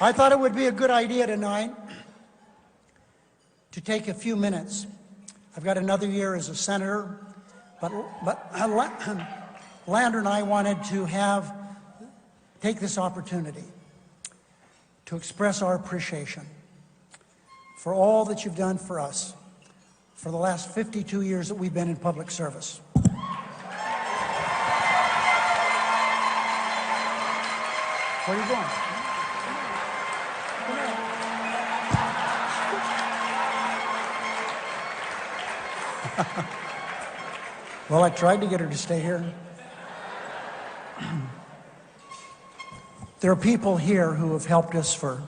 I thought it would be a good idea tonight to take a few minutes. I've got another year as a senator, but Lander and I wanted to take this opportunity to express our appreciation for all that you've done for us for the last 52 years that we've been in public service. Where are you going? Well, I tried to get her to stay here. There are people here who have helped us for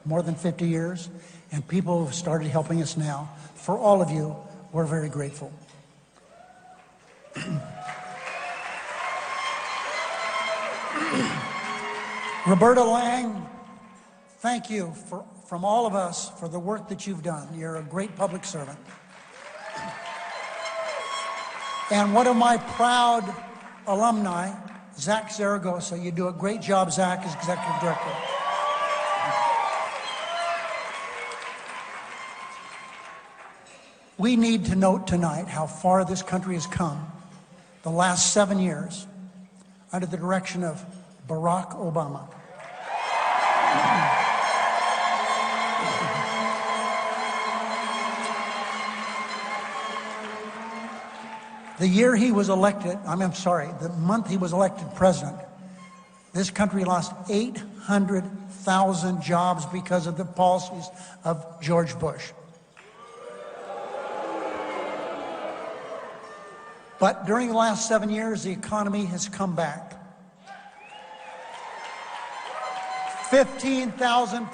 more than 50 years, and people who have started helping us now. For all of you, we're very grateful. Roberta Lang, thank you from all of us for the work that you've done. You're a great public servant. And one of my proud alumni, Zach Zaragoza. You do a great job, Zach, as executive director. We need to note tonight how far this country has come the last 7 years under the direction of Barack Obama. The year he was elected, the month he was elected president, this country lost 800,000 jobs because of the policies of George Bush. But during the last 7 years, the economy has come back. 15 million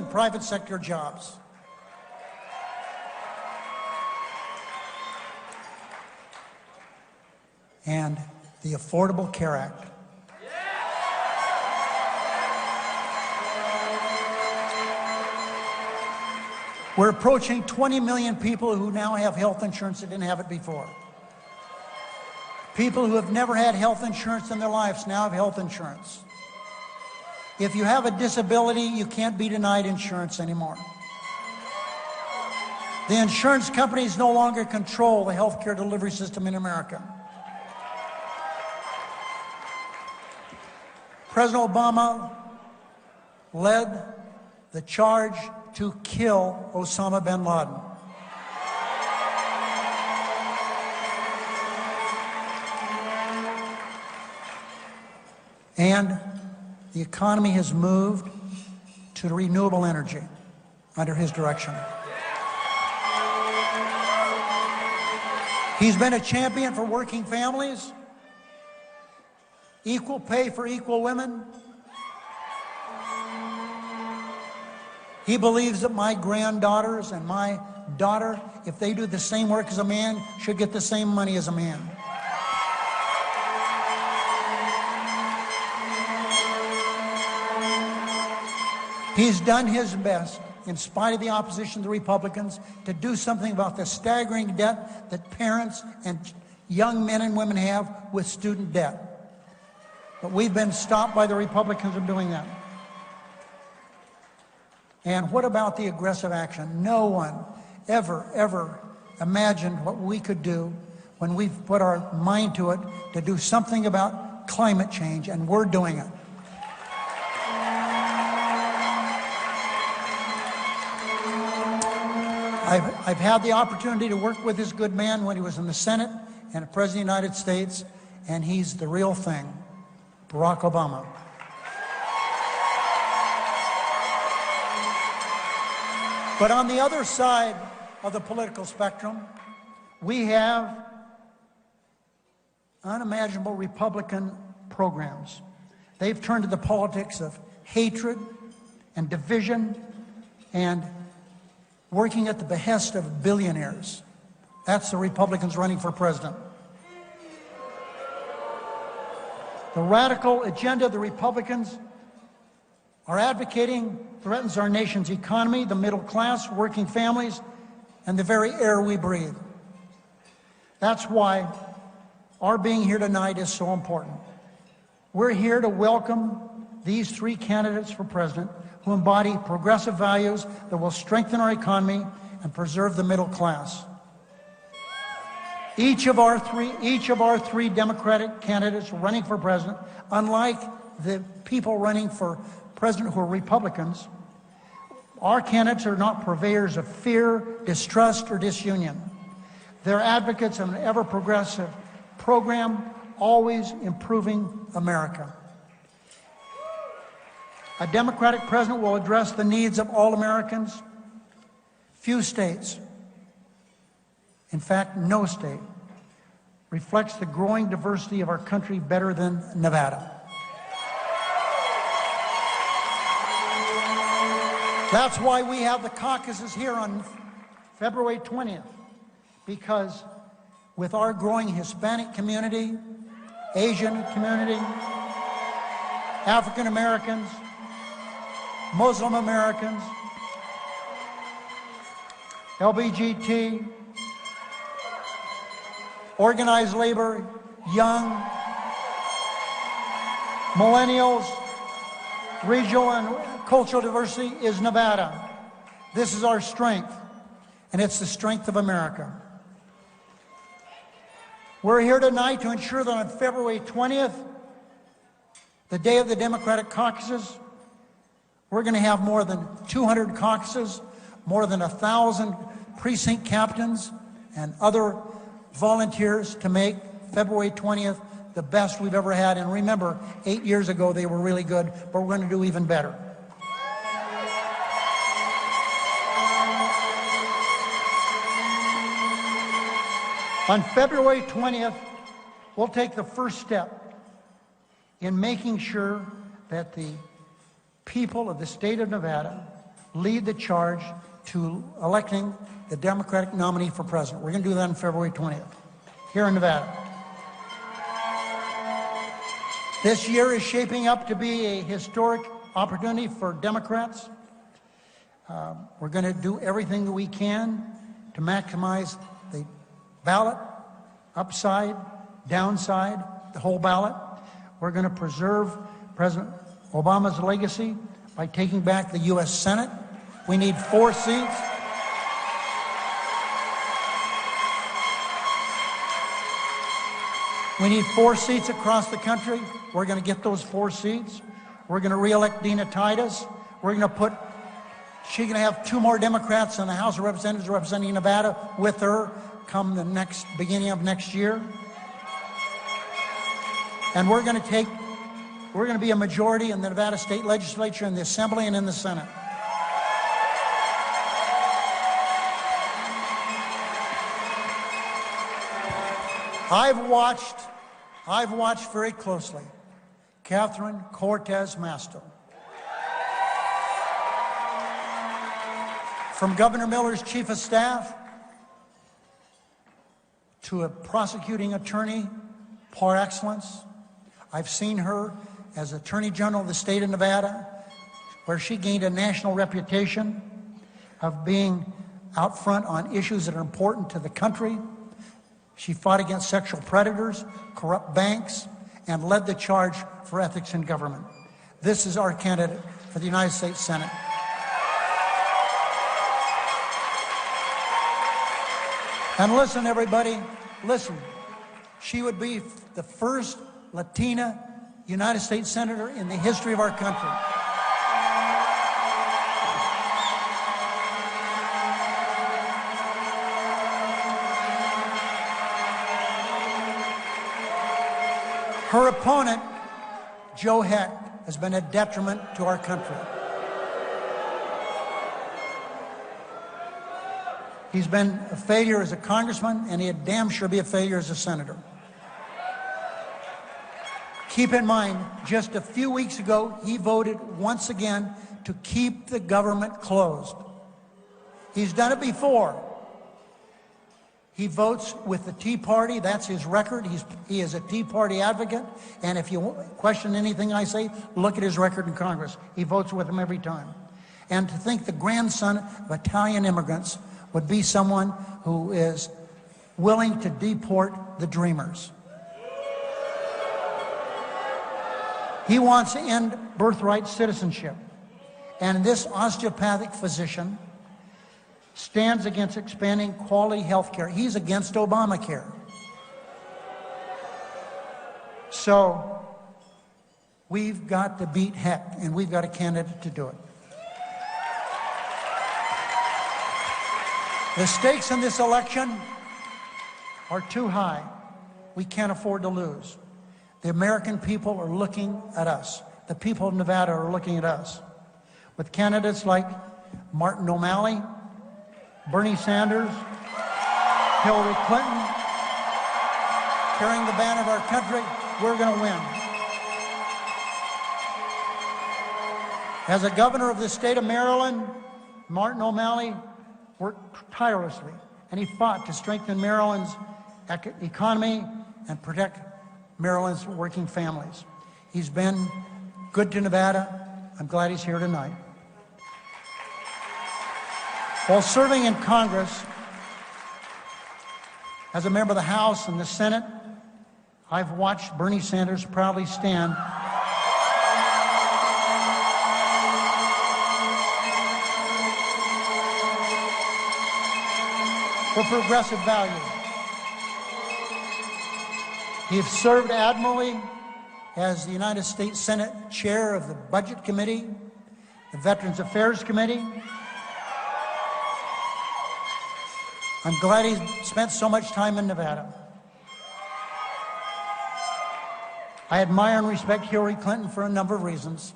private sector jobs. And the Affordable Care Act. We're approaching 20 million people who now have health insurance that didn't have it before. People who have never had health insurance in their lives now have health insurance. If you have a disability, you can't be denied insurance anymore. The insurance companies no longer control the healthcare delivery system in America. President Obama led the charge to kill Osama bin Laden. And the economy has moved to renewable energy under his direction. He's been a champion for working families, equal pay for equal women. He believes that my granddaughters and my daughter, if they do the same work as a man, should get the same money as a man. He's done his best, in spite of the opposition of the Republicans, to do something about the staggering debt that parents and young men and women have with student debt. But we've been stopped by the Republicans from doing that. And what about the aggressive action? No one ever imagined what we could do when we've put our mind to it to do something about climate change, and we're doing it. I've had the opportunity to work with this good man when he was in the Senate and President of the United States, and he's the real thing, Barack Obama. But on the other side of the political spectrum, we have unimaginable Republican programs. They've turned to the politics of hatred and division and working at the behest of billionaires. That's the Republicans running for president. The radical agenda of the Republicans are advocating threatens our nation's economy, the middle class, working families, and the very air we breathe. That's why our being here tonight is so important. We're here to welcome these three candidates for president who embody progressive values that will strengthen our economy and preserve the middle class. Each of our three Democratic candidates running for president, unlike the people running for president who are Republicans, our candidates are not purveyors of fear, distrust, or disunion. They're advocates of an ever-progressive program, always improving America. A Democratic president will address the needs of all Americans. Few states, in fact, no state, reflects the growing diversity of our country better than Nevada. That's why we have the caucuses here on February 20th, because with our growing Hispanic community, Asian community, African Americans, Muslim Americans, LGBT, organized labor, young, millennials, regional and cultural diversity is Nevada. This is our strength, and it's the strength of America. We're here tonight to ensure that on February 20th, the day of the Democratic caucuses, we're going to have more than 200 caucuses, more than 1,000 precinct captains and other volunteers to make February 20th the best we've ever had. And remember, 8 years ago they were really good, but we're going to do even better. On February 20th, we'll take the first step in making sure that the people of the state of Nevada lead the charge to electing the Democratic nominee for president. We're going to do that on February 20th here in Nevada. This year is shaping up to be a historic opportunity for Democrats. We're going to do everything that we can to maximize the ballot, upside, downside, the whole ballot. We're going to preserve President Obama's legacy by taking back the U.S. Senate. We need 4 seats. We need 4 seats across the country. We're going to get those 4 seats. We're going to re-elect Dina Titus. We're going to she's going to have 2 more Democrats in the House of Representatives representing Nevada with her come the beginning of next year. And we're going to be a majority in the Nevada State Legislature, in the Assembly, and in the Senate. I've watched very closely Catherine Cortez Masto. From Governor Miller's chief of staff to a prosecuting attorney par excellence. I've seen her as Attorney General of the state of Nevada, where she gained a national reputation of being out front on issues that are important to the country. She fought against sexual predators, corrupt banks, and led the charge for ethics in government. This is our candidate for the United States Senate. And listen, everybody, listen. She would be the first Latina United States Senator in the history of our country. Her opponent, Joe Heck, has been a detriment to our country. He's been a failure as a congressman, and he'd damn sure be a failure as a senator. Keep in mind, just a few weeks ago, he voted once again to keep the government closed. He's done it before. He votes with the Tea Party. That's his record. He is a Tea Party advocate. And if you question anything I say, look at his record in Congress. He votes with them every time. And to think the grandson of Italian immigrants would be someone who is willing to deport the Dreamers. He wants to end birthright citizenship. And this osteopathic physician stands against expanding quality health care. He's against Obamacare. So we've got to beat heck, and we've got a candidate to do it. The stakes in this election are too high. We can't afford to lose. The American people are looking at us. The people of Nevada are looking at us. With candidates like Martin O'Malley, Bernie Sanders, Hillary Clinton, carrying the banner of our country, we're going to win. As a governor of the state of Maryland, Martin O'Malley worked tirelessly, and he fought to strengthen Maryland's economy and protect Maryland's working families. He's been good to Nevada. I'm glad he's here tonight. While serving in Congress, as a member of the House and the Senate, I've watched Bernie Sanders proudly stand for progressive values. He has served admirably as the United States Senate Chair of the Budget Committee, the Veterans Affairs Committee. I'm glad he's spent so much time in Nevada. I admire and respect Hillary Clinton for a number of reasons.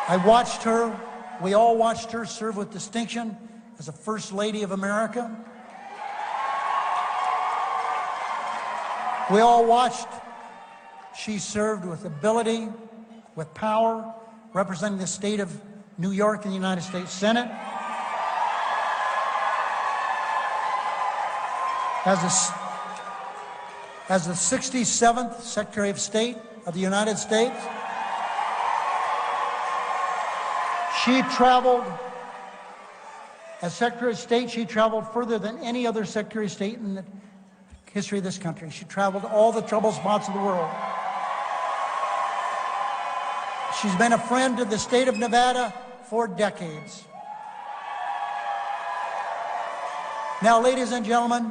I watched her, we all watched her serve with distinction as a First Lady of America. We all watched she served with ability, with power, representing the state of New York in the United States Senate. As the 67th Secretary of State of the United States, she traveled, as Secretary of State, she traveled further than any other Secretary of State in the history of this country. She traveled to all the troubled spots of the world. She's been a friend to the state of Nevada for decades. Now, ladies and gentlemen,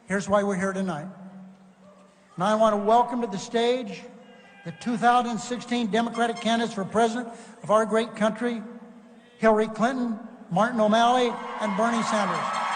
here's why we're here tonight. And I want to welcome to the stage the 2016 Democratic candidates for president of our great country, Hillary Clinton, Martin O'Malley, and Bernie Sanders.